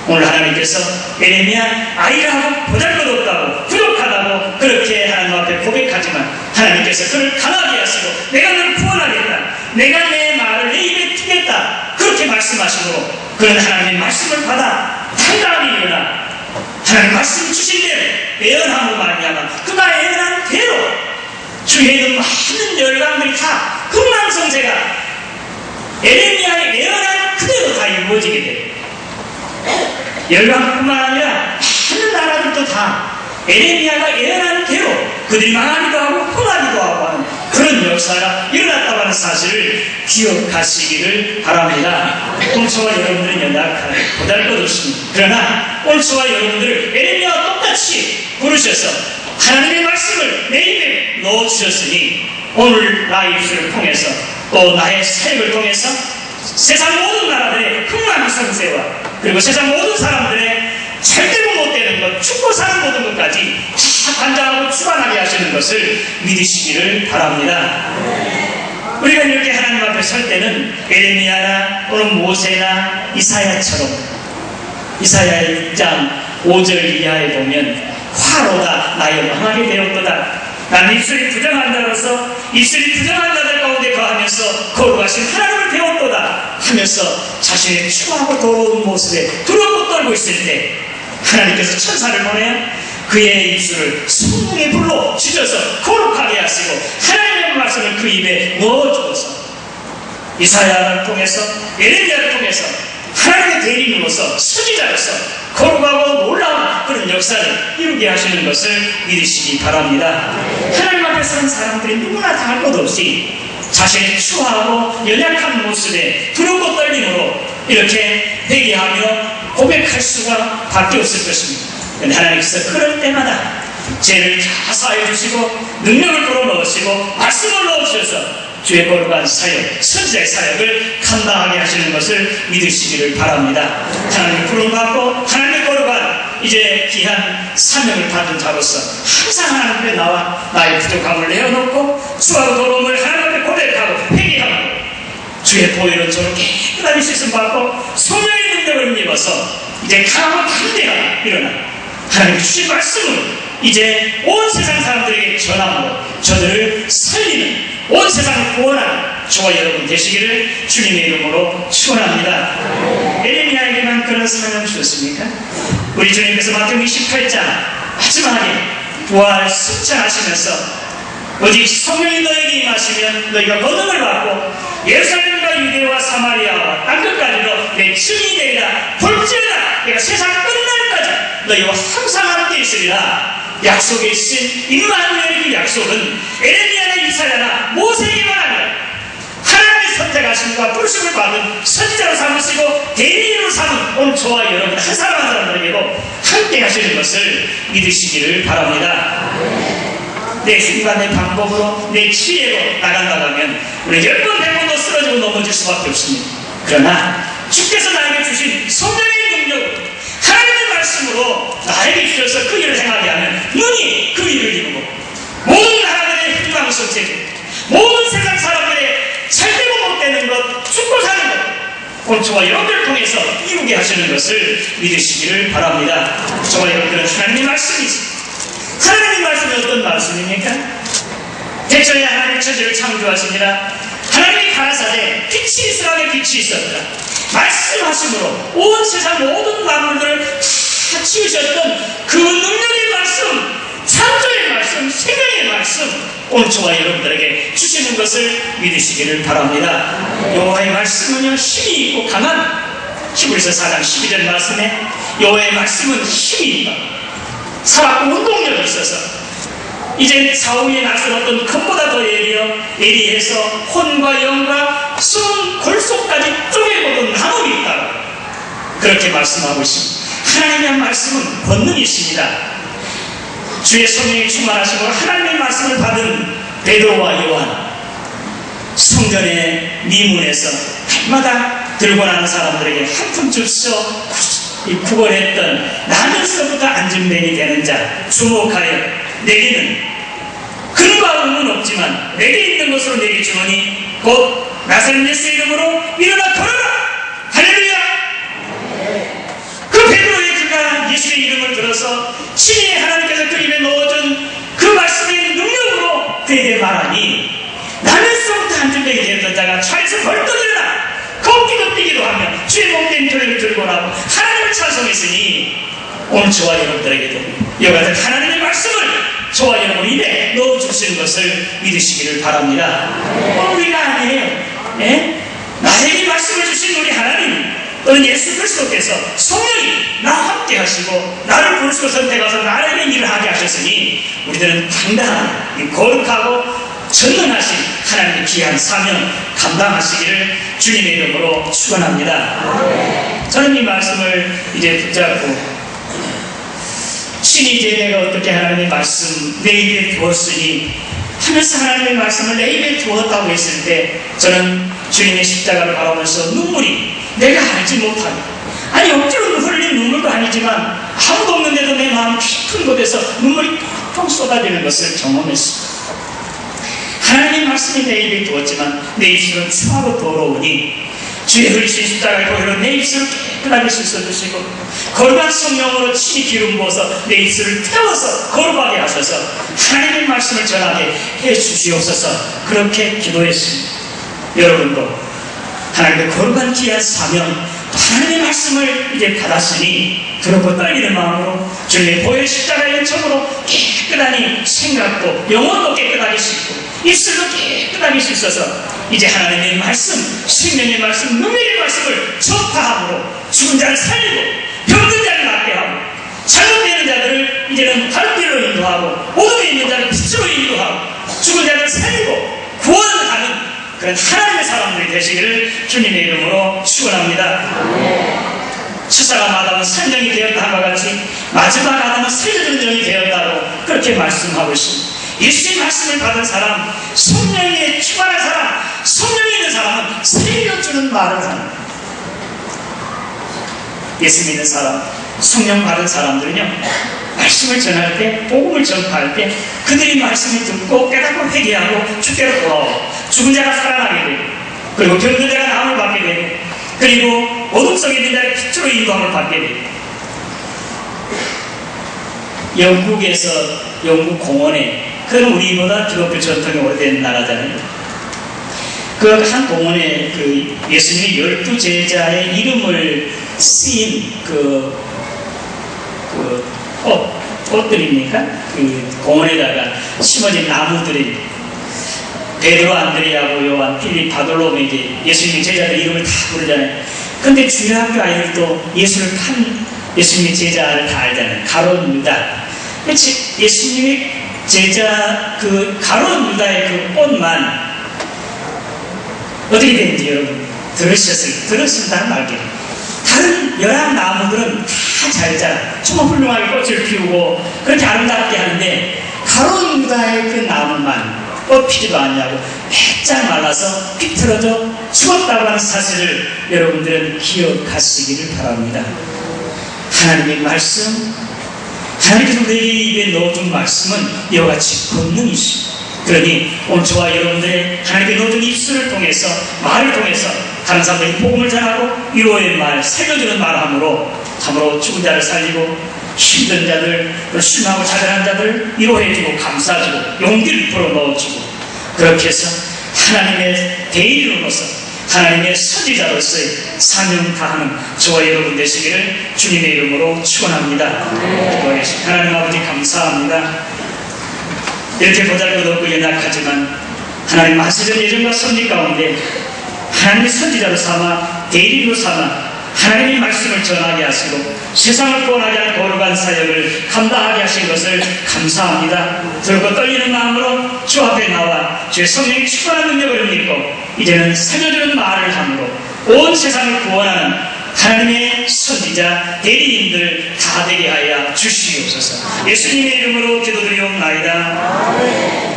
오늘 하나님께서 에레미야 아이라고 보잘것없다고 부족하다고 그렇게 하나님 앞에 고백하지만 하나님께서 그를 강하게 하시고 내가 너를 구원하겠다, 내가 내 말을 내 입에 두겠다 그렇게 말씀하시므로 그는 하나님의 말씀을 받아 당당하게 일어나 하나님 말씀 주신 대로 예언함으로 말미암아 그가 예언한 대로 주위에 있는 많은 열강들이 다 흥망성쇠가 에레미야의 예언한 그대로 다 이루어지게 돼요. 열강뿐만 아니라 많은 나라들도 다 에레미야가 예언한 대로 그들이 망하기도 하고 흥하기도 하고 하는 그런 역사가 일어났다고 하는 사실을 기억하시기를 바랍니다. 오늘 저와 여러분들은 연약하고 보잘것없습니다. 그러나 오늘 저와 여러분들을 에레미야와 똑같이 부르셔서 하나님의 말씀을 내 입에 넣어주셨으니 오늘 나의 입술을 통해서 또 나의 사역을 통해서 세상 모든 나라들의 흥망성쇠와 그리고 세상 모든 사람들의 절대로 못되는 것, 죽고 사는 모든 것까지 다 관장하고 주관하게 하시는 것을 믿으시기를 바랍니다. 우리가 이렇게 하나님 앞에 설 때는 에레미야나 또는 모세나 이사야처럼 이사야 1장 5절 이하에 보면 화로다 나여 망하게 되었도다. 난 입술이 부정한 자로서 입술이 부정한 자들 가운데 거하면서 거룩하신 하나님을 배웠도다 하면서 자신의 추하고 더러운 모습에 두렵고 떨고 있을 때 하나님께서 천사를 보내 그의 입술을 성령의 불로 찢어서 거룩하게 하시고 하나님의 말씀을 그 입에 넣어주어서 이사야를 통해서 에레미야를 통해서 하나님의 대리인으로서 선지자로서 거룩하고 놀라운 그런 역사를 이루게 하시는 것을 믿으시기 바랍니다. 하나님 앞에 서는 사람들이 누구나 다 할 것 없이 자신의 추하고 연약한 모습에 두렵고 떨림으로 이렇게 회개하며 고백할 수가 밖에 없을 것입니다. 그런데 하나님께서 그럴 때마다 죄를 다 사하여 주시고 능력을 불어넣으시고 말씀을 넣어주셔서 주의 거룩한 사역, 선지자의 사역을 감당하게 하시는 것을 믿으시기를 바랍니다. 하나님의 부름받고 하나님의 거룩한 이제 귀한 사명을 받은 자로서 항상 하나님 앞에 나와 나의 부족함을 내어놓고 수하고 더러움을 하나님 앞에 고백하고 회개하고 주의 보혈은 저를 깨끗하게 씻음받고 성령의 능력을 힘입어서 이제 강하고 담대하게 일어나 하나님 주신 말씀을 이제 온 세상 사람들에게 전함으로 저들을 살리는 온 세상을 구원하는 저와 여러분 되시기를 주님의 이름으로 축원합니다. 에레미야에게만 그런 사명을 주셨습니까? 우리 주님께서 마태복음 28장 마지막에 부활 승천하시면서 오직 성령이 너에게 임하시면 너희가 권능을 받고 예루살렘과 유대와 사마리아와 땅끝까지로 내 증인이 되리라. 볼지어다 내가 세상 끝날까지 너희와 항상 함께 있으리라. 약속에 있으신 임마누엘의 그 약속은 에레미야나 이사야나 모세에게만 아니라 하나님의 선택하심과 부르심을 받은 선지자로 삼으시고 대리인으로 삼은 오늘 저와 여러분 한 사람 한 사람들에게도 함께 하시는 것을 믿으시기를 바랍니다. 내 힘과 내 방법으로 내 지혜로 나간다면 우리 10번 100번도 쓰러지고 넘어질 수밖에 없습니다. 그러나 주께서 나에게 주신 성령의 능력으로 하나님의 말씀으로 나에게 주셔서 그 일을 행하게 하면 능히 그 일을 이루고 모든 나라들의 흥망성쇠 모든 세상 사람들의 절대로 못되는 것 죽고 사는 것 오늘 저와 여러분들을 통해서 이루게 하시는 것을 믿으시기를 바랍니다. 저와 여러분들은 하나님의 말씀이 있습니다. 하나님의 말씀이 어떤 말씀입니까? 대초에 하나님의 천지를 창조하시니라. 하나님이 가라사대 빛이 있으라되 빛이 있었다. 말씀하심으로 온 세상 모든 만물들을 다 지으셨던 그 능력의 말씀, 창조의 말씀, 생명의 말씀 오늘 저와 여러분들에게 주시는 것을 믿으시기를 바랍니다. 여호와의 말씀은요 힘이 있고 강한 히브리서 4장 12절 말씀에 여호와의 말씀은 힘이 있다. 살았고 운동력이 있어서 이제 사후에 나선 어떤 금보다 더 예리해서 혼과 영과 숨 골속까지 쪼개보던 나무이 있다. 그렇게 말씀하고 있습니다. 하나님의 말씀은 권능이 있습니다. 주의 성령이 충만하심으로 하나님의 말씀을 받은 베드로와 요한 성전의 미문에서 날마다 들고 나는 사람들에게 한 푼줍쇼 구걸했던 나면서부터 안진뱅이 되는 자 주목하여 내게는 근과 의문 없지만 내게 있는 것으로 내게 주노니 곧 나사렛 예수의 이름으로 일어나 걸어라. 할렐루야. 그 친히 하나님께서 그 입에 넣어준 그 말씀의 능력으로 그에게 말하니 나면서부터 한 줄뱅이 되었던 자가 차에서 벌떡 일어나 걷기도 뛰기도 하며 주의 몸된 교회를 들고 나고 하나님을 찬송했으니 오늘 저와 여러분들에게도 이와 같은 하나님의 말씀을 저와 여러분 입에 넣어주시는 것을 믿으시기를 바랍니다. 우리가 아니에요. 나에게 말씀을 주신 우리 하나님 또는 예수 그리스도께서 성령이 나와 함께 하시고 나를 부르시고 선택하셔서 나에게 일을 하게 하셨으니 우리들은 당당한 거룩하고 전능하신 하나님의 귀한 사명 감당하시기를 주님의 이름으로 축원합니다. 저는 이 말씀을 이제 붙잡고 신이 이제 내가 어떻게 하나님의 말씀 내 입에 두었으니 하면서 하나님의 말씀을 내 입에 두었다고 했을 때 저는 주님의 십자가를 바라보면서 눈물이 내가 알지 못하게 아니 억지로 흘린 눈물도 아니지만 아무도 없는데도 내 마음 깊은 곳에서 눈물이 펑펑 쏟아지는 것을 경험했습니다. 하나님의 말씀이 내 입에 두었지만 내 입술은 추하고 더러우니 주의 흘리신 십자가의 보혈로 내 입술을 깨끗하게 씻어주시고 거룩한 성령으로 친히 기름 부어서 내 입술을 태워서 거룩하게 하셔서 하나님의 말씀을 전하게 해주시옵소서. 그렇게 기도했습니다. 여러분도 하나님의 거룩한 귀한 사명 하나님의 말씀을 이제 받았으니 그렇고 떨리는 마음으로 주님의 보혈 십자가의 은총으로 깨끗하니 생각도 영혼도 깨끗하게 씻고 입술도 깨끗하게 씻어서 이제 하나님의 말씀, 생명의 말씀, 능력의 말씀을 전파함으로 죽은 자를 살리고 병든 자를 낫게 하고 잘못되는 자들을 이제는 바른 길로 인도하고 어둠에 있는 자를 빛으로 인도하고 죽은 자를 살리고 구원하는 그런 하나님의 사람들이 되시기를 주님의 이름으로 축원합니다. 첫사람 아담은 산정이 되었다 함과 같이 마지막 아담은 살려주는 영이 되었다고 그렇게 말씀하고 있습니다. 예수의 말씀을 받은 사람, 성령에 충만한 사람, 성령이 있는 사람은 살려주는 말을 합니다. 예수 믿는 사람, 성령 받은 사람들은요 말씀을 전할 때, 복음을 전파할 때 그들이 말씀을 듣고 깨닫고 회개하고 주께로 돌아오고 죽은 자가 살아나게 되고 그리고 병든 자가 나음을 받게 되고 그리고 어둠 속에 있는 자를 빛으로 인도함을 받게 되고 영국에서 영국 공원에 그건 우리보다 기독교 전통이 오래된 나라잖아요. 그 한 공원에 그 예수님이 12제자의 이름을 쓰인 꽃들입니까? 그 공원에다가 심어진 나무들이 베드로, 안드레야고, 요한, 필립, 바돌로메 이제 예수님의 제자들 이름을 다 부르잖아요. 근데 주일학교 아이들도 예수를 판 예수님의 제자를 다 알잖아요. 가룟 유다. 예수님의 제자 그 가룟 유다의 그 꽃만 어떻게 되는지 여러분 들으셨다는 말이에요. 다른 11나무들은 다 잘 자라 정말 훌륭하게 꽃을 피우고 그렇게 아름답게 하는데 가룟 유다의 그 나무만 꽃 피지도 않냐고 바짝 말라서 비틀어져 죽었다고 하는 사실을 여러분들은 기억하시기를 바랍니다. 하나님의 말씀, 하나님께서 우리에게 입에 넣어준 말씀은 이와 같이 권능이십니다. 그러니 오늘 저와 여러분들의 하나님께 넣어준 입술을 통해서 말을 통해서 다른 사람들에게 복음을 전하고 위로의 말, 살려주는 말함으로 참으로 죽은 자를 살리고 힘든 자들, 실망하고 좌절한 자들 위로해주고 감싸주고 용기를 불어넣어주고 그렇게 해서 하나님의 대리인으로서 하나님의 선지자로서의 사명 다하는 저와 여러분 되시기를 주님의 이름으로 축원합니다. 기도하겠습니다. 하나님 아버지 감사합니다. 이렇게 보잘것없고 연약하지만 하나님 하시던 예정과 섭리 가운데 하나님의 선지자로 삼아 대리인으로 삼아 하나님의 말씀을 전하게 하시고 세상을 구원하게 하는 거룩한 사역을 감당하게 하신 것을 감사합니다. 들고 떨리는 마음으로 주 앞에 나와 주의 성령의 축원한 능력을 믿고 이제는 살려주는 말을 함으로 온 세상을 구원하는 하나님의 선지자 대리인들 다 되게 하여 주시옵소서. 예수님의 이름으로 기도드리옵나이다.